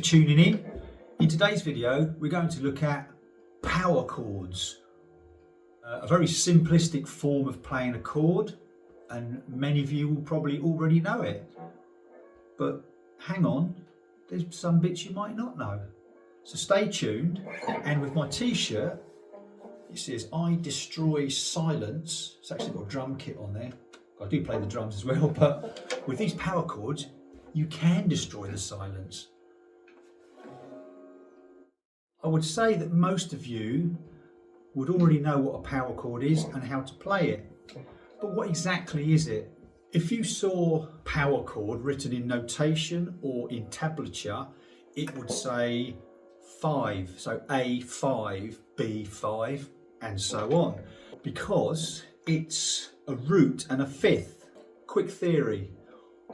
tuning in. In today's video, we're going to look at power chords. A very simplistic form of playing a chord, and many of you will probably already know it. But hang on, there's some bits you might not know. So stay tuned, and with my t-shirt, it says, "I destroy silence." It's actually got a drum kit on there. I do play the drums as well, but with these power chords, you can destroy the silence. I would say that most of you would already know what a power chord is and how to play it. But what exactly is it? If you saw power chord written in notation or in tablature, it would say 5. So A5, B5, and so on. Because it's a root and a fifth. Quick theory.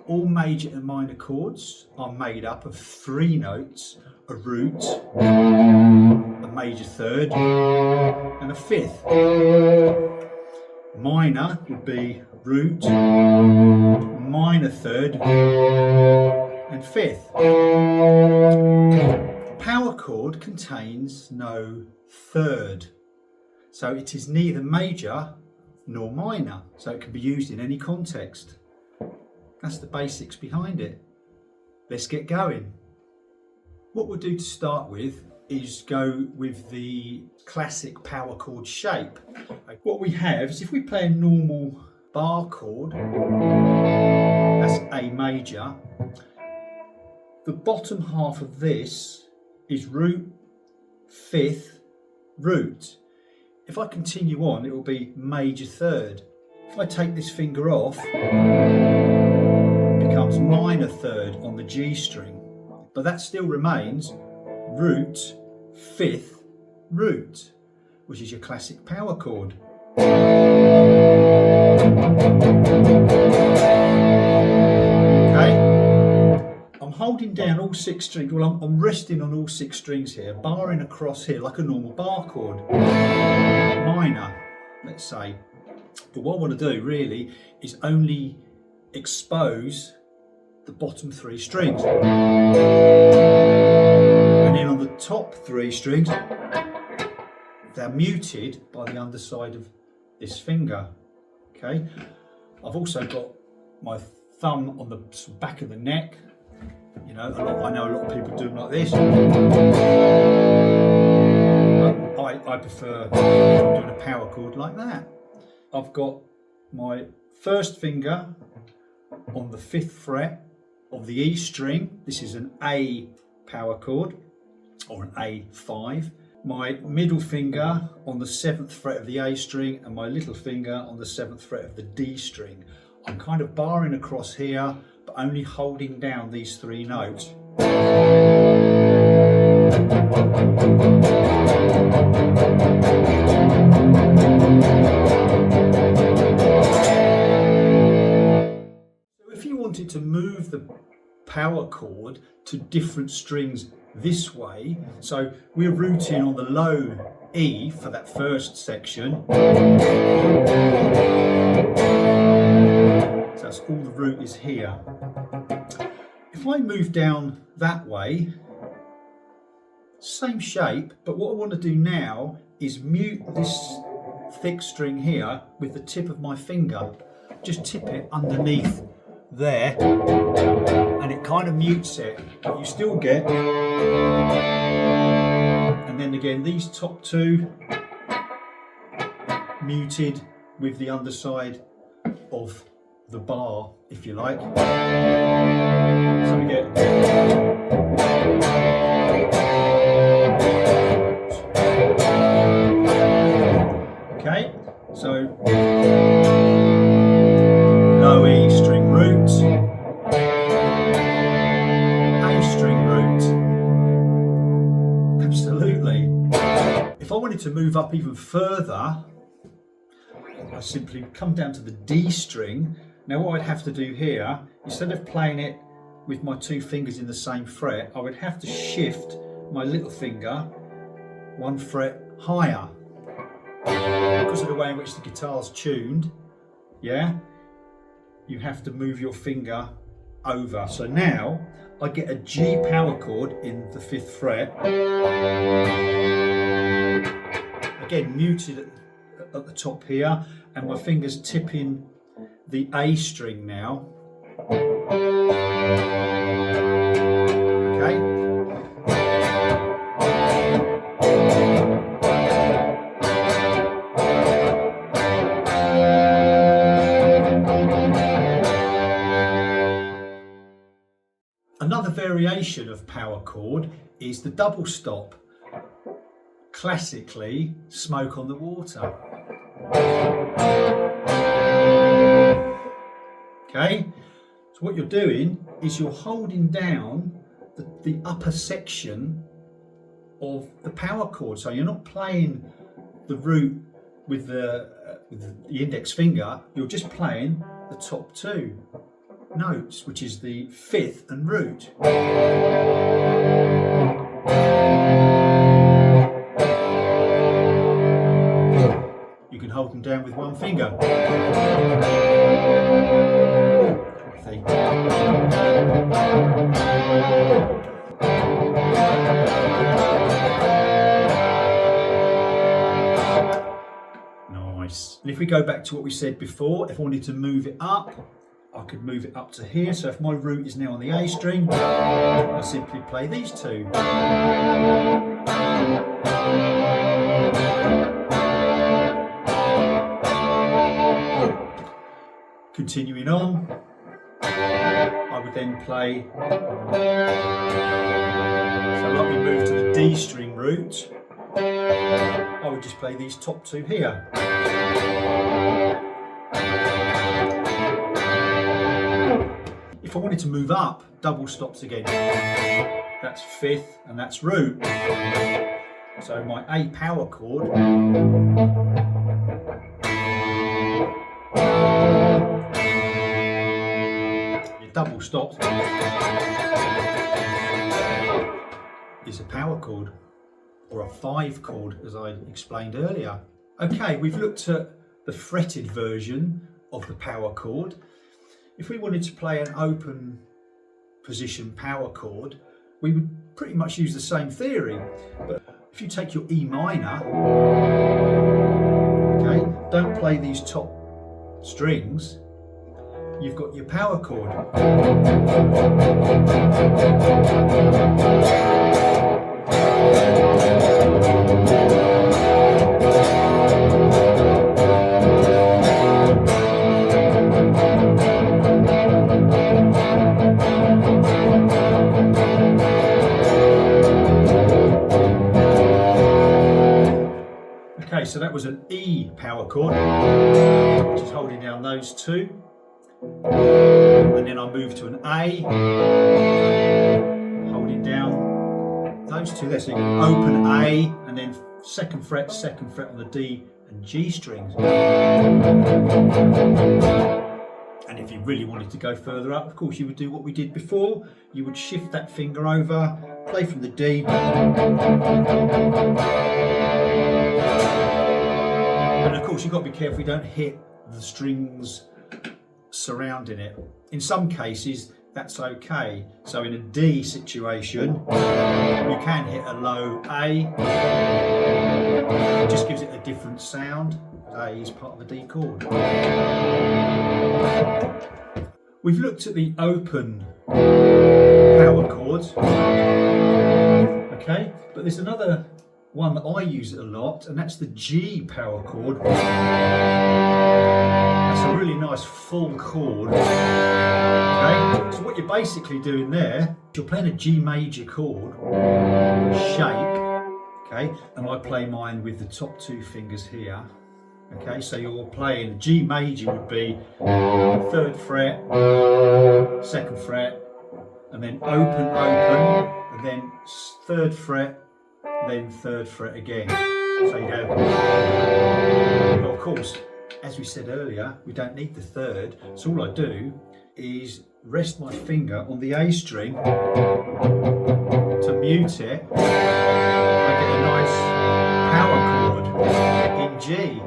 All major and minor chords are made up of 3 notes, a root, a major third, and a fifth. Minor would be root, minor third, and fifth. A power chord contains no third, so it is neither major nor minor, so it can be used in any context. That's the basics behind it. Let's get going. What we'll do to start with is go with the classic power chord shape. What we have is, if we play a normal bar chord, that's A major, the bottom half of this is root, fifth, root. If I continue on, it will be major third. If I take this finger off, it becomes minor third on the G string. But that still remains root, fifth, root, which is your classic power chord. Okay, I'm holding down all 6 strings. Well, I'm resting on all 6 strings here, barring across here like a normal bar chord. Minor, let's say. But what I want to do really is only expose the bottom 3 strings. And then on the top 3 strings, they're muted by the underside of this finger. Okay, I've also got my thumb on the back of the neck. You know, I know a lot of people do them like this, but I prefer doing a power chord like that. I've got my first finger on the 5th fret of the E string. This is an A power chord, or an A5. My middle finger on the 7th fret of the A string, and my little finger on the 7th fret of the D string. I'm kind of barring across here, but only holding down these 3 notes. So if you wanted to move the power chord to different strings this way, so we're rooting on the low E for that first section, so that's all the root is here. If I move down that way, same shape, but what I want to do now is mute this thick string here with the tip of my finger. Just tip it underneath there, and it kind of mutes it, but you still get, and then again these top 2 muted with the underside of the bar, if you like. So we get, okay, so low E string root, A string root. Absolutely. If I wanted to move up even further, I simply come down to the D string. Now what I'd have to do here, instead of playing it with my 2 fingers in the same fret, I would have to shift my little finger 1 fret higher. Because of the way in which the guitar's tuned, yeah, you have to move your finger over. So now I get a G power chord in the 5th fret. Again, muted at the top here, and my fingers tipping the A string now. Okay. Another variation of power chord is the double stop. Classically, Smoke on the Water. Okay, so what you're doing is you're holding down the upper section of the power chord. So you're not playing the root with the index finger, you're just playing the top 2 notes, which is the 5th and root. You can hold them down with one finger. Nice. And if we go back to what we said before, if I wanted to move it up, I could move it up to here. So if my root is now on the A string, I simply play these 2. Continuing on, I would then play, so like we move to the D string root, I would just play these top 2 here. If I wanted to move up, double stops again. That's 5th and that's root. So my A power chord double stops is a power chord, or a 5 chord, as I explained earlier. Okay, we've looked at the fretted version of the power chord. If we wanted to play an open position power chord, we would pretty much use the same theory. But if you take your E minor, okay, don't play these top strings, you've got your power chord. Okay, so that was an E power chord, which is holding down those 2. And then I move to an A, holding down those 2 there. So you can open A and then 2nd fret on the D and G strings. And if you really wanted to go further up, of course you would do what we did before. You would shift that finger over, play from the D. And of course you've got to be careful you don't hit the strings surrounding it. In some cases that's okay. So in a D situation you can hit a low A. It just gives it a different sound. A is part of the D chord. We've looked at the open power chords. Okay, but there's another one that I use a lot, and that's the G power chord. That's a really nice full chord. Okay, so what you're basically doing there, you're playing a G major chord shape, okay, and I play mine with the top 2 fingers here. Okay, so you're playing G major would be 3rd fret, 2nd fret, and then open, and then 3rd fret, then 3rd fret again. So you have, well, of course, as we said earlier, we don't need the 3rd, so all I do is rest my finger on the A string to mute it. I get a nice power chord in G.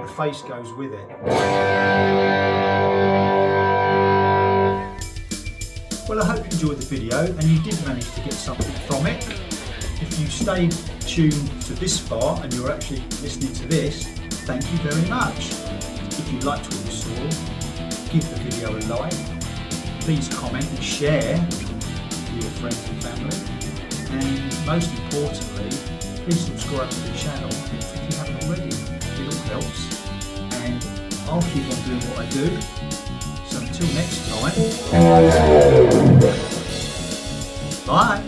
The face goes with it. Well, I hope you enjoyed the video and you did manage to get something from it. If you stayed tuned to this far and you're actually listening to this, thank you very much. If you liked what you saw, give the video a like. Please comment and share with your friends and family. And most importantly, please subscribe to the channel if you haven't already. It all helps. And I'll keep on doing what I do. So until next time, bye.